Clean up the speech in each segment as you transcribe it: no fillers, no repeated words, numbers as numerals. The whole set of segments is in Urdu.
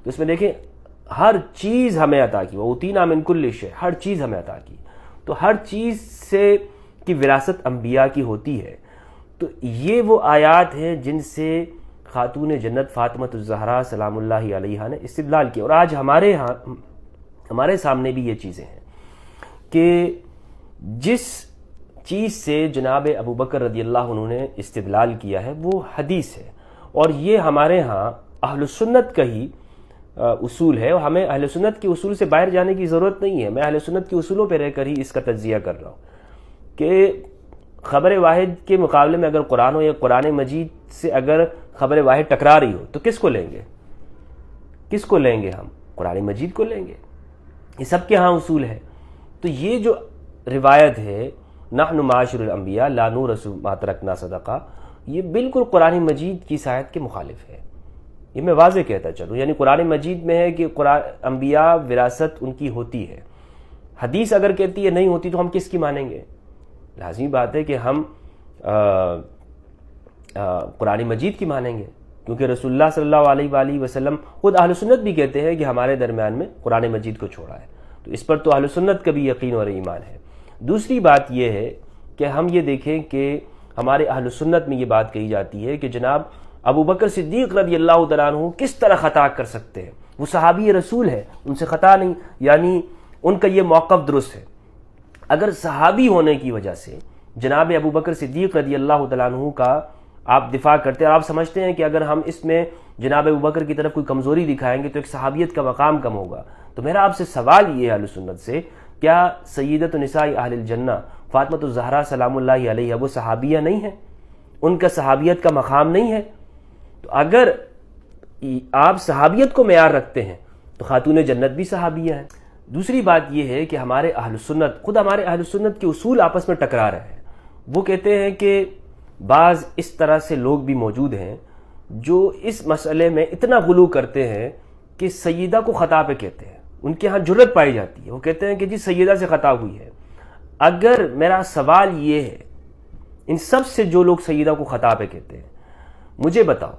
تو اس میں دیکھیں ہر چیز ہمیں عطا کی، وَأُوتِينَا مِن كُلِّ شَيْءٍ، ہر چیز ہمیں عطا کی، تو ہر چیز سے کی وراثت انبیاء کی ہوتی ہے۔ تو یہ وہ آیات ہیں جن سے خاتون جنت فاطمہ الزہرا سلام اللہ علیہا نے استدلال کیا، اور آج ہمارے سامنے بھی یہ چیزیں ہیں کہ جس چیز سے جناب ابوبکر رضی اللہ عنہ نے استدلال کیا ہے وہ حدیث ہے، اور یہ ہمارے ہاں اہل سنت کا ہی اصول ہے، اور ہمیں اہل سنت کے اصول سے باہر جانے کی ضرورت نہیں ہے۔ میں اہل سنت کے اصولوں پہ رہ کر ہی اس کا تجزیہ کر رہا ہوں کہ خبر واحد کے مقابلے میں اگر قرآن ہو یا قرآن مجید سے اگر خبر واحد ٹکرا رہی ہو تو کس کو لیں گے؟ کس کو لیں گے؟ ہم قرآن مجید کو لیں گے، یہ سب کے ہاں اصول ہے۔ تو یہ جو روایت ہے نحن معاشر الانبیاء لا نورث ما ترکنا صدقہ، یہ بالکل قرآن مجید کی آیت کے مخالف ہے، یہ میں واضح کہتا چلوں۔ یعنی قرآن مجید میں ہے کہ انبیاء وراثت ان کی ہوتی ہے، حدیث اگر کہتی ہے نہیں ہوتی تو ہم کس کی مانیں گے؟ لازمی بات ہے کہ ہم قرآن مجید کی مانیں گے، کیونکہ رسول اللہ صلی اللہ علیہ وآلہ وسلم خود اہل سنت بھی کہتے ہیں کہ ہمارے درمیان میں قرآن مجید کو چھوڑا ہے، تو اس پر تو اہل سنت کا بھی یقین اور ایمان ہے۔ دوسری بات یہ ہے کہ ہم یہ دیکھیں کہ ہمارے اہل سنت میں یہ بات کہی جاتی ہے کہ جناب ابوبکر صدیق رضی اللہ تعالیٰ عنہ کس طرح خطا کر سکتے ہیں، وہ صحابی رسول ہے، ان سے خطا نہیں، یعنی ان کا یہ موقف درست ہے۔ اگر صحابی ہونے کی وجہ سے جناب ابوبکر صدیق رضی اللہ تعالیٰ عنہ کا آپ دفاع کرتے ہیں اور آپ سمجھتے ہیں کہ اگر ہم اس میں جناب ابوبکر کی طرف کوئی کمزوری دکھائیں گے تو ایک صحابیت کا مقام کم ہوگا، تو میرا آپ سے سوال یہ ہے اہل سنت سے، کیا سیدۃ نساء اہل الجنہ فاطمہ الزہرا سلام اللہ علیہا وہ صحابیہ نہیں ہیں؟ ان کا صحابیت کا مقام نہیں ہے؟ تو اگر آپ صحابیت کو معیار رکھتے ہیں تو خاتون جنت بھی صحابیہ ہیں۔ دوسری بات یہ ہے کہ ہمارے اہل سنت، خود ہمارے اہل سنت کے اصول آپس میں ٹکرا رہے ہیں۔ وہ کہتے ہیں کہ بعض اس طرح سے لوگ بھی موجود ہیں جو اس مسئلے میں اتنا غلو کرتے ہیں کہ سیدہ کو خطا پہ کہتے ہیں، ان کے ہاں جرت پائی جاتی ہے، وہ کہتے ہیں کہ جی سیدہ سے خطا ہوئی ہے۔ اگر میرا سوال یہ ہے ان سب سے جو لوگ سیدہ کو خطا پہ کہتے ہیں، مجھے بتاؤ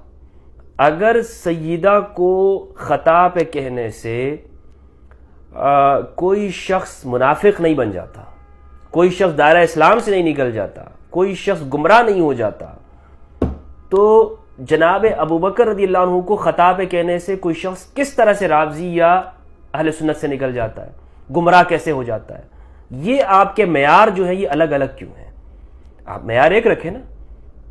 اگر سیدہ کو خطا پہ کہنے سے کوئی شخص منافق نہیں بن جاتا، کوئی شخص دائرہ اسلام سے نہیں نکل جاتا، کوئی شخص گمراہ نہیں ہو جاتا، تو جناب ابوبکر رضی اللہ عنہ کو خطا پہ کہنے سے کوئی شخص کس طرح سے رافضی یا اہل سنت سے نکل جاتا ہے، گمراہ کیسے ہو جاتا ہے؟ یہ آپ کے معیار جو ہیں یہ الگ الگ کیوں ہیں؟ آپ معیار ایک رکھیں نا۔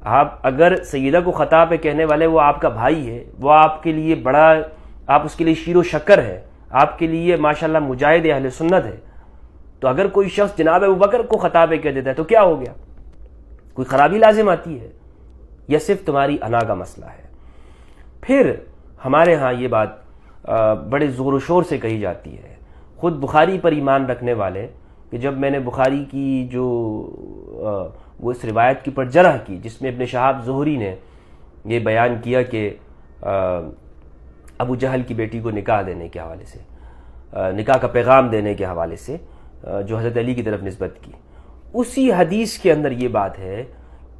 آپ اگر سیدہ کو خطا پہ کہنے والے وہ آپ کا بھائی ہے، وہ آپ کے لیے بڑا، آپ اس کے لیے شیر و شکر ہے، آپ کے لیے ماشاءاللہ مجاہد اہل سنت ہے، تو اگر کوئی شخص جناب ابوبکر کو خطا پہ کہہ دیتا ہے تو کیا ہو گیا؟ کوئی خرابی لازم آتی ہے یا صرف تمہاری انا کا مسئلہ ہے؟ پھر ہمارے ہاں یہ بات بڑے زور و شور سے کہی جاتی ہے، خود بخاری پر ایمان رکھنے والے، کہ جب میں نے بخاری کی جو وہ اس روایت کی پر جرح کی جس میں ابن شہاب زہری نے یہ بیان کیا کہ ابو جہل کی بیٹی کو نکاح دینے کے حوالے سے، نکاح کا پیغام دینے کے حوالے سے جو حضرت علی کی طرف نسبت کی، اسی حدیث کے اندر یہ بات ہے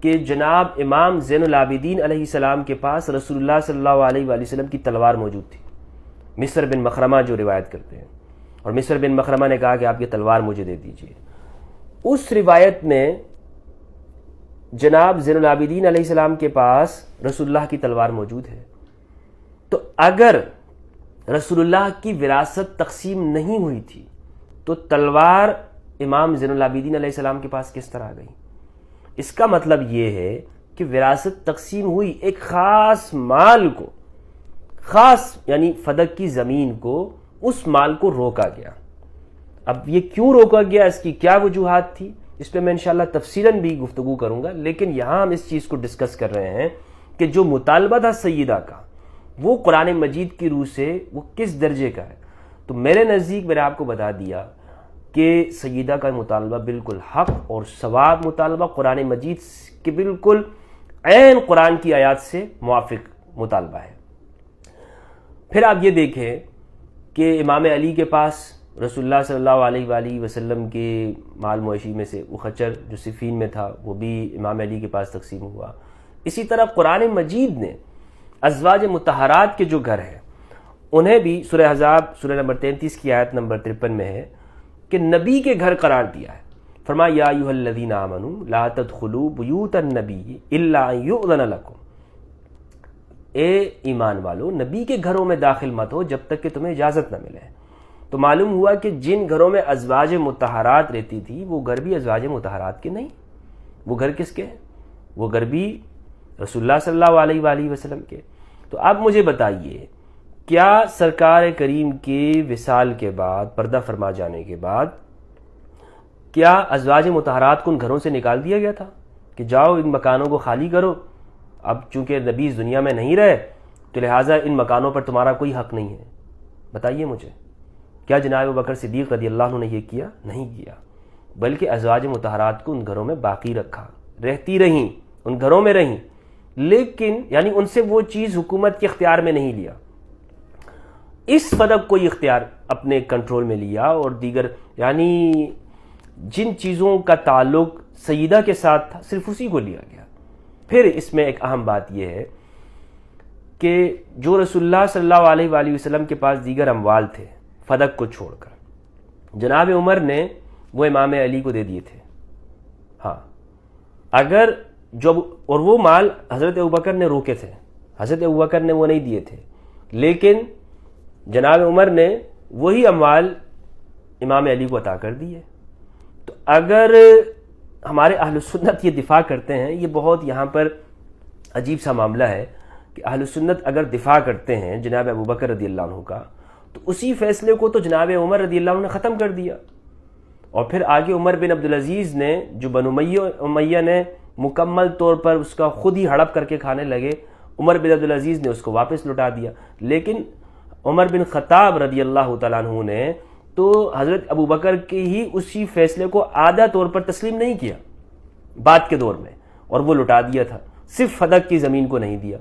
کہ جناب امام زین العابدین علیہ السلام کے پاس رسول اللہ صلی اللہ علیہ وآلہ وسلم کی تلوار موجود تھی۔ مصر بن مخرمہ جو روایت کرتے ہیں، اور مصر بن مخرمہ نے کہا کہ آپ کی تلوار مجھے دے دیجیے۔ اس روایت میں جناب زین العابدین علیہ السلام کے پاس رسول اللہ کی تلوار موجود ہے، تو اگر رسول اللہ کی وراثت تقسیم نہیں ہوئی تھی تو تلوار امام زین العابدین علیہ السلام کے پاس کس طرح آ گئی؟ اس کا مطلب یہ ہے کہ وراثت تقسیم ہوئی، ایک خاص مال کو، خاص یعنی فدق کی زمین کو، اس مال کو روکا گیا۔ اب یہ کیوں روکا گیا، اس کی کیا وجوہات تھی، اس پہ میں انشاءاللہ تفصیلاً بھی گفتگو کروں گا، لیکن یہاں ہم اس چیز کو ڈسکس کر رہے ہیں کہ جو مطالبہ تھا سیدہ کا وہ قرآن مجید کی روح سے وہ کس درجے کا ہے۔ تو میرے نزدیک میں نے آپ کو بتا دیا کہ سیدہ کا مطالبہ بالکل حق اور ثواب مطالبہ، قرآن مجید کے بالکل عین قرآن کی آیات سے موافق مطالبہ ہے۔ پھر آپ یہ دیکھیں کہ امام علی کے پاس رسول اللہ صلی اللہ علیہ وآلہ وسلم کے مال مویشی میں سے وہ خچر جو صفین میں تھا وہ بھی امام علی کے پاس تقسیم ہوا۔ اسی طرح قرآن مجید نے ازواج مطہرات کے جو گھر ہیں انہیں بھی سورہ احزاب سورہ نمبر 33 کی آیت نمبر 53 میں ہے کہ نبی کے گھر قرار دیا ہے. فرمایا یا ایھا الذین آمنوا لا تدخلوا بیوت النبی الا ان یؤذن لکم، اے ایمان والو نبی کے گھروں میں داخل مت ہو جب تک کہ تمہیں اجازت نہ ملے. تو معلوم ہوا کہ جن گھروں میں ازواج مطہرات رہتی تھی وہ گھر بھی ازواج مطہرات کے نہیں. وہ گھر کس کے ہیں؟ وہ گھر بھی رسول اللہ صلی اللہ علیہ وآلہ وسلم کے. تو اب مجھے بتائیے، کیا سرکار کریم کے وصال کے بعد، پردہ فرما جانے کے بعد، کیا ازواج مطہرات کو ان گھروں سے نکال دیا گیا تھا کہ جاؤ ان مکانوں کو خالی کرو؟ اب چونکہ نبی اس دنیا میں نہیں رہے تو لہٰذا ان مکانوں پر تمہارا کوئی حق نہیں ہے. بتائیے مجھے، کیا جناب ابوبکر صدیق رضی اللہ عنہ نے یہ کیا؟ نہیں کیا، بلکہ ازواج مطہرات کو ان گھروں میں باقی رکھا، رہتی رہیں، ان گھروں میں رہیں، لیکن یعنی ان سے وہ چیز حکومت کے اختیار میں نہیں لیا. اس فدق کو یہ اختیار اپنے کنٹرول میں لیا، اور دیگر یعنی جن چیزوں کا تعلق سیدہ کے ساتھ تھا صرف اسی کو لیا گیا. پھر اس میں ایک اہم بات یہ ہے کہ جو رسول اللہ صلی اللہ علیہ وآلہ وسلم کے پاس دیگر اموال تھے فدق کو چھوڑ کر، جناب عمر نے وہ امام علی کو دے دیے تھے. ہاں، اگر جو اور وہ مال حضرت ابوبکر نے روکے تھے، حضرت ابوبکر نے وہ نہیں دیے تھے، لیکن جناب عمر نے وہی اموال امام علی کو عطا کر دیے. تو اگر ہمارے اہل سنت یہ دفاع کرتے ہیں، یہ بہت یہاں پر عجیب سا معاملہ ہے کہ اہل سنت اگر دفاع کرتے ہیں جناب ابوبکر رضی اللہ عنہ کا، تو اسی فیصلے کو تو جناب عمر رضی اللہ عنہ نے ختم کر دیا. اور پھر آگے عمر بن عبدالعزیز نے، جو بنو امیہ نے مکمل طور پر اس کا خود ہی ہڑپ کر کے کھانے لگے، عمر بن عبدالعزیز نے اس کو واپس لوٹا دیا. لیکن عمر بن خطاب رضی اللہ تعالیٰ عنہ نے تو حضرت ابوبکر کے ہی اسی فیصلے کو آدھا طور پر تسلیم نہیں کیا بعد کے دور میں، اور وہ لٹا دیا تھا، صرف فدق کی زمین کو نہیں دیا.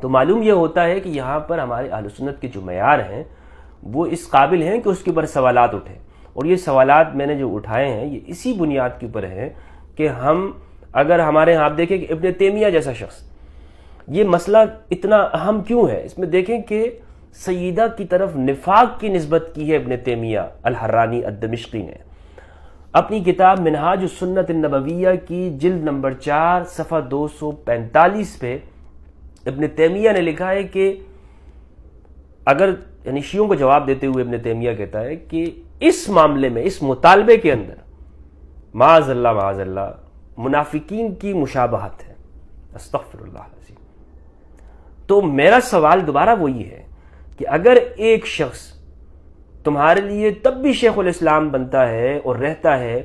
تو معلوم یہ ہوتا ہے کہ یہاں پر ہمارے اہل سنت کے جو معیار ہیں وہ اس قابل ہیں کہ اس کے اوپر سوالات اٹھیں. اور یہ سوالات میں نے جو اٹھائے ہیں یہ اسی بنیاد کے اوپر ہیں کہ ہم اگر ہمارے ہاں آپ دیکھیں کہ ابن تیمیہ جیسا شخص، یہ مسئلہ اتنا اہم کیوں ہے؟ اس میں دیکھیں کہ سیدہ کی طرف نفاق کی نسبت کی ہے ابن تیمیہ الحرانی الدمشقی نے. اپنی کتاب منہاج السنت النبویہ کی جلد نمبر 4 صفحہ 245 پہ ابن تیمیہ نے لکھا ہے کہ اگر یعنی شیعوں کو جواب دیتے ہوئے ابن تیمیہ کہتا ہے کہ اس معاملے میں، اس مطالبے کے اندر معاذ اللہ منافقین کی مشابہت ہے. استغفر اللہ العظیم. تو میرا سوال دوبارہ وہی ہے کہ اگر ایک شخص تمہارے لیے تب بھی شیخ الاسلام بنتا ہے اور رہتا ہے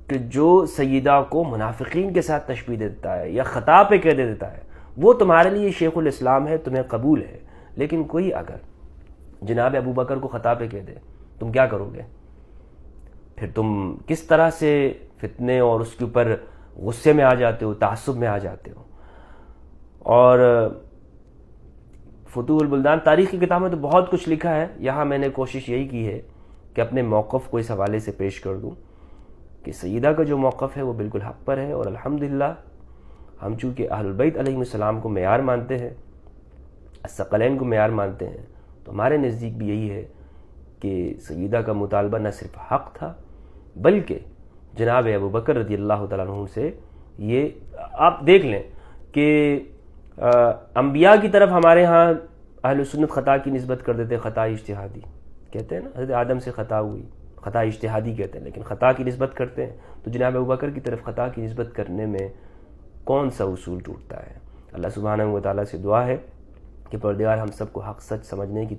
کہ جو سیدہ کو منافقین کے ساتھ تشبیہ دیتا ہے یا خطا پہ کہہ دیتا ہے، وہ تمہارے لیے شیخ الاسلام ہے، تمہیں قبول ہے. لیکن کوئی اگر جناب ابوبکر کو خطا پہ کہہ دے، تم کیا کرو گے؟ پھر تم کس طرح سے فتنے اور اس کے اوپر غصے میں آ جاتے ہو، تعصب میں آ جاتے ہو. اور فتوح البلدان تاریخ کی کتاب میں تو بہت کچھ لکھا ہے، یہاں میں نے کوشش یہی کی ہے کہ اپنے موقف کو اس حوالے سے پیش کر دوں کہ سیدہ کا جو موقف ہے وہ بالکل حق پر ہے. اور الحمدللہ ہم چونکہ اہل البیت علیہم السلام کو معیار مانتے ہیں، الثقلین کو معیار مانتے ہیں، تو ہمارے نزدیک بھی یہی ہے کہ سیدہ کا مطالبہ نہ صرف حق تھا بلکہ جناب ابوبکر رضی اللہ تعالیٰ عنہ سے یہ آپ دیکھ لیں کہ انبیاء کی طرف ہمارے ہاں اہل سنت خطا کی نسبت کر دیتے، خطا اجتہادی کہتے ہیں نا، حضرت آدم سے خطا ہوئی، خطا اجتہادی کہتے ہیں، لیکن خطا کی نسبت کرتے ہیں. تو جناب ابوبکر کی طرف خطا کی نسبت کرنے میں کون سا اصول ٹوٹتا ہے؟ اللہ سبحانہ و تعالیٰ سے دعا ہے کہ پروردگار ہم سب کو حق سچ سمجھنے کی